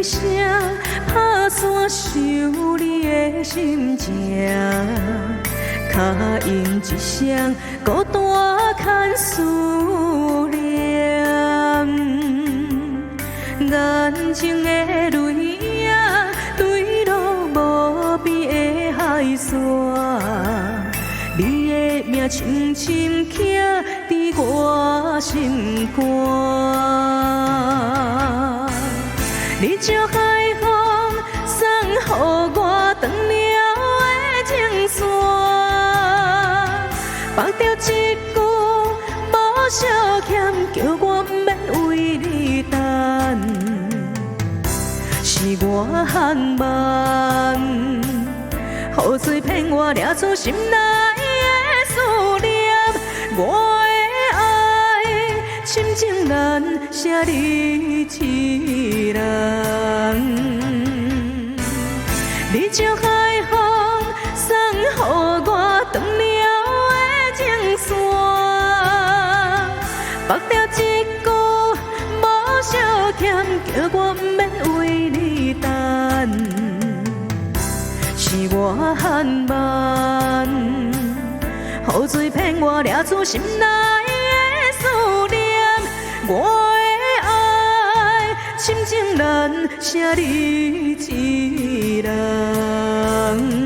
声，打散想你的心情，脚印一双孤单牵思念，眼睛的泪影对落无边的海线，你的名深深刻伫我心肝。你将海风送予我长了的情线，放着一句无相欠，叫我不免为你等。是我含慢，雨水骗我抓住心内的思念。我的爱，深情难舍你一人。你将海风送予我长了的情线，放着一句无相欠，叫我不免为你等。是我含慢，雨水骗我抓住心内的思念。我的爱，深情难舍你一人。